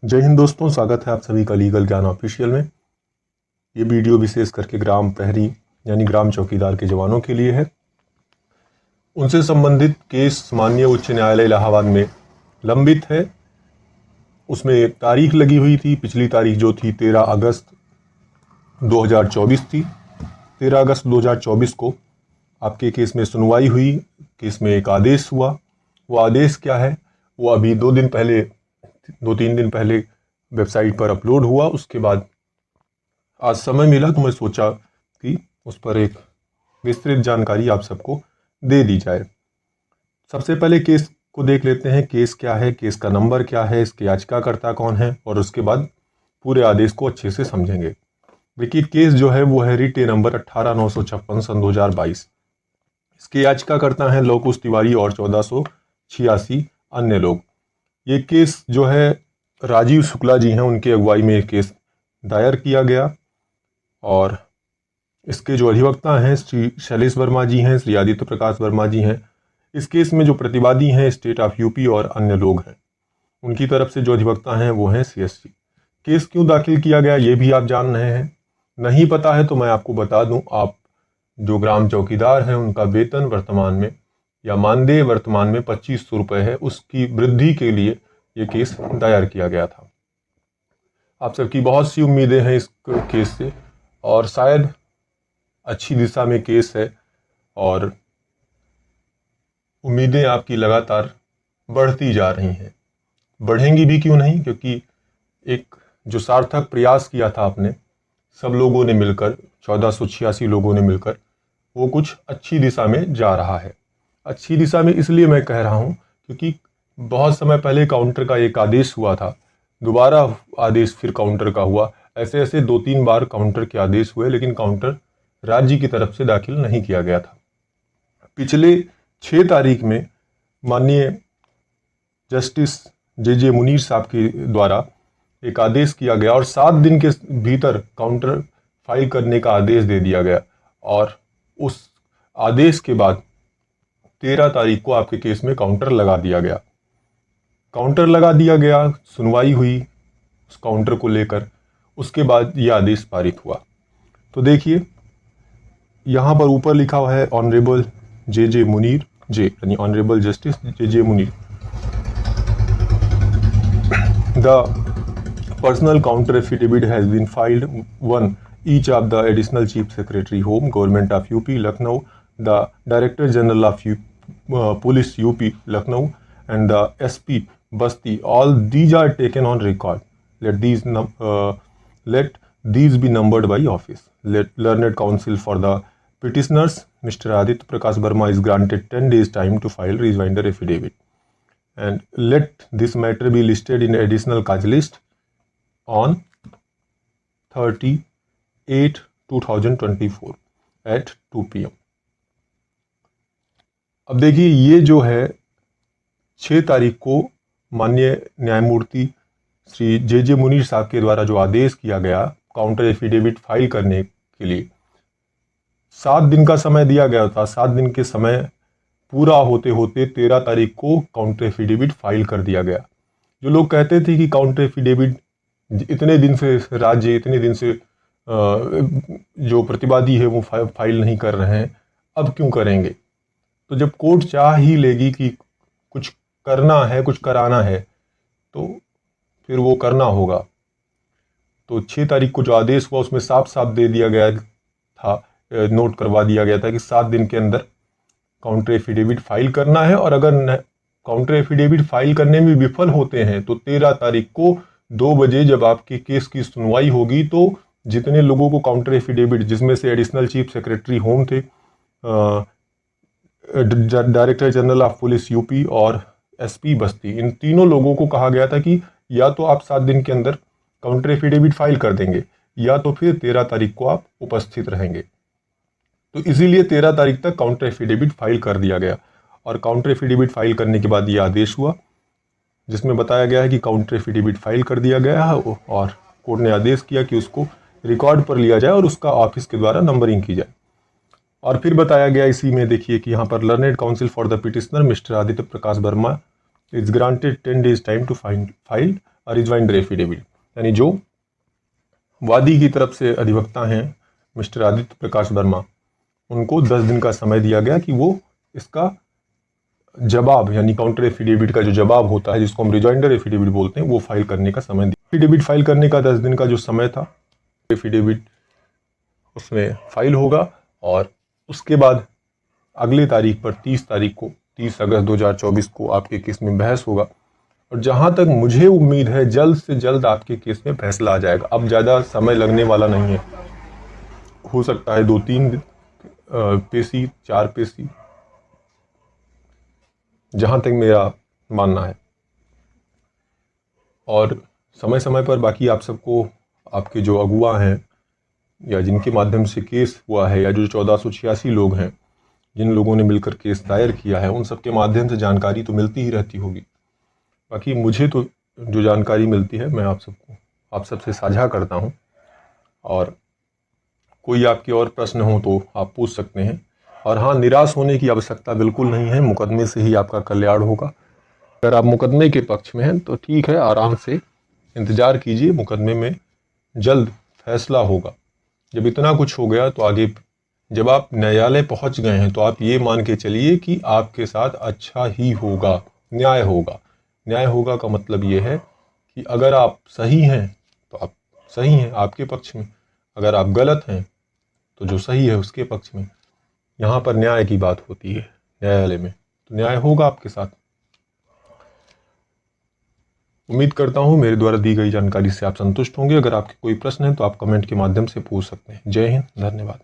जय हिंद दोस्तों, स्वागत है आप सभी का लीगल ज्ञान ऑफिशियल में। ये वीडियो विशेष करके ग्राम प्रहरी यानी ग्राम चौकीदार के जवानों के लिए है। उनसे संबंधित केस माननीय उच्च न्यायालय इलाहाबाद में लंबित है। उसमें एक तारीख लगी हुई थी, पिछली तारीख जो थी 13 अगस्त 2024 थी। 13 अगस्त 2024 को आपके केस में सुनवाई हुई, केस में एक आदेश हुआ। वो आदेश क्या है वो अभी 2-3 दिन पहले वेबसाइट पर अपलोड हुआ। उसके बाद आज समय मिला तो मैं सोचा कि उस पर एक विस्तृत जानकारी आप सबको दे दी जाए। सबसे पहले केस को देख लेते हैं। केस क्या है, केस का नंबर क्या है, इसके याचिकाकर्ता कौन है, और उसके बाद पूरे आदेश को अच्छे से समझेंगे। देखिए, केस जो है वो है रिट नंबर 18/956 सन 2022। इसके याचिकाकर्ता हैं लौकुश तिवारी और 1486 अन्य लोग। ये केस जो है राजीव शुक्ला जी हैं, उनकी अगुवाई में एक केस दायर किया गया और इसके जो अधिवक्ता हैं श्री शैलेश वर्मा जी हैं, श्री आदित्य प्रकाश वर्मा जी हैं। इस केस में जो प्रतिवादी हैं स्टेट ऑफ यूपी और अन्य लोग हैं। उनकी तरफ से जो अधिवक्ता हैं वो हैं सीएससी। केस क्यों दाखिल किया गया ये भी आप जान रहे हैं। नहीं पता है तो मैं आपको बता दूं, आप जो ग्राम चौकीदार हैं उनका वेतन वर्तमान में या मानदेय वर्तमान में 2500 रुपये है, उसकी वृद्धि के लिए ये केस दायर किया गया था। आप सबकी बहुत सी उम्मीदें हैं इस केस से और शायद अच्छी दिशा में केस है और उम्मीदें आपकी लगातार बढ़ती जा रही हैं। बढ़ेंगी भी क्यों नहीं, क्योंकि एक जो सार्थक प्रयास किया था आपने सब लोगों ने मिलकर, 1486 लोगों ने मिलकर, वो कुछ अच्छी दिशा में जा रहा है। अच्छी दिशा में इसलिए मैं कह रहा हूँ क्योंकि बहुत समय पहले काउंटर का एक आदेश हुआ था, दोबारा आदेश फिर काउंटर का हुआ। ऐसे ऐसे 2-3 बार काउंटर के आदेश हुए, लेकिन काउंटर राज्य की तरफ से दाखिल नहीं किया गया था। पिछले 6 तारीख में माननीय जस्टिस जे मुनीर साहब के द्वारा एक आदेश किया गया और 7 दिन के भीतर काउंटर फाइल करने का आदेश दे दिया गया। और उस आदेश के बाद 13 तारीख को आपके केस में काउंटर लगा दिया गया। काउंटर लगा दिया गया, सुनवाई हुई उस काउंटर को लेकर, उसके बाद ये आदेश पारित हुआ। तो देखिए, यहाँ पर ऊपर लिखा हुआ है ऑनरेबल जे मुनीर यानी honourable justice J Munir. The personal counter affidavit has been filed, one each of the additional chief secretary home government of UP Lucknow, the director general of police UP Lucknow, and the SP Basti. All these are taken on record. Let these be numbered by office. Let learned counsel for the petitioners Mr. Aditya Prakash Verma is granted 10 days time to file rejoinder affidavit, and let this matter be listed in additional cause list on 30/8/2024 at 2 PM। अब देखिए, ये जो है 6 तारीख को माननीय न्यायमूर्ति श्री जे मुनीर साहब के द्वारा जो आदेश किया गया काउंटर एफिडेविट फाइल करने के लिए, 7 दिन का समय दिया गया था। 7 दिन के समय पूरा होते होते 13 तारीख को काउंटर एफिडेविट फाइल कर दिया गया। जो लोग कहते थे कि काउंटर एफिडेविट इतने दिन से राज्य, इतने दिन से जो प्रतिवादी है वो फाइल नहीं कर रहे हैं, अब क्यों करेंगे? तो जब कोर्ट चाह ही लेगी कि कुछ करना है, कुछ कराना है, तो फिर वो करना होगा। तो 6 तारीख को जो आदेश हुआ उसमें साफ साफ दे दिया गया था, नोट करवा दिया गया था कि 7 दिन के अंदर काउंटर एफिडेविट फाइल करना है, और अगर काउंटर एफिडेविट फाइल करने में विफल होते हैं तो 13 तारीख को 2 बजे जब आपके केस की सुनवाई होगी तो जितने लोगों को काउंटर एफिडेविट, जिसमें से एडिशनल चीफ सेक्रेटरी होम थे, director general of police UP और एसपी बस्ती, इन तीनों लोगों को कहा गया था कि या तो आप 7 दिन के अंदर काउंटर एफिडेविट फाइल कर देंगे या तो फिर 13 तारीख को आप उपस्थित रहेंगे। तो इसीलिए 13 तारीख तक काउंटर एफिडेविट फाइल कर दिया गया और काउंटर एफिडेविट फाइल करने के बाद ये आदेश हुआ जिसमें बताया गया है कि काउंटर एफिडेविट फाइल कर दिया गया है और कोर्ट ने आदेश किया कि उसको रिकॉर्ड पर लिया जाए और उसका ऑफिस के द्वारा नंबरिंग की जाए। और फिर बताया गया इसी में, देखिए कि यहाँ पर learned counsel for the petitioner mister Aditya Prakash Verma is granted 10 days time to file rejoinder affidavit, यानी जो वादी की तरफ से अधिवक्ता हैं मिस्टर आदित्य प्रकाश वर्मा, उनको 10 दिन का समय दिया गया कि वो इसका जवाब यानी काउंटर एफिडेविट का जो जवाब होता है जिसको हम रिजॉइंडर एफिडेविट बोलते हैं वो फाइल करने का समय दिया। एफिडेविट फाइल करने का 10 दिन का जो समय था, एफिडेविट उसमें फाइल होगा और उसके बाद अगले तारीख पर 30 अगस्त 2024 को आपके केस में बहस होगा। और जहां तक मुझे उम्मीद है जल्द से जल्द आपके केस में फैसला आ जाएगा। अब ज़्यादा समय लगने वाला नहीं है, हो सकता है 2-3 पेशी 4 पेशी, जहां तक मेरा मानना है। और समय समय पर बाकी आप सबको आपके जो अगुआ हैं या जिनके माध्यम से केस हुआ है या जो 1486 लोग हैं जिन लोगों ने मिलकर केस दायर किया है, उन सब के माध्यम से जानकारी तो मिलती ही रहती होगी। बाकी मुझे तो जो जानकारी मिलती है मैं आप सबसे साझा करता हूं। और कोई आपके और प्रश्न हो तो आप पूछ सकते हैं। और हाँ, निराश होने की आवश्यकता बिल्कुल नहीं है, मुकदमे से ही आपका कल्याण होगा। अगर आप मुकदमे के पक्ष में हैं तो ठीक है, आराम से इंतज़ार कीजिए, मुकदमे में जल्द फैसला होगा। जब इतना कुछ हो गया तो आगे जब आप न्यायालय पहुंच गए हैं तो आप ये मान के चलिए कि आपके साथ अच्छा ही होगा, न्याय होगा। न्याय होगा का मतलब ये है कि अगर आप सही हैं तो आप सही हैं, आपके पक्ष में, अगर आप गलत हैं तो जो सही है उसके पक्ष में। यहाँ पर न्याय की बात होती है न्यायालय में, तो न्याय होगा आपके साथ। उम्मीद करता हूँ मेरे द्वारा दी गई जानकारी से आप संतुष्ट होंगे। अगर आपके कोई प्रश्न है तो आप कमेंट के माध्यम से पूछ सकते हैं। जय हिंद, धन्यवाद।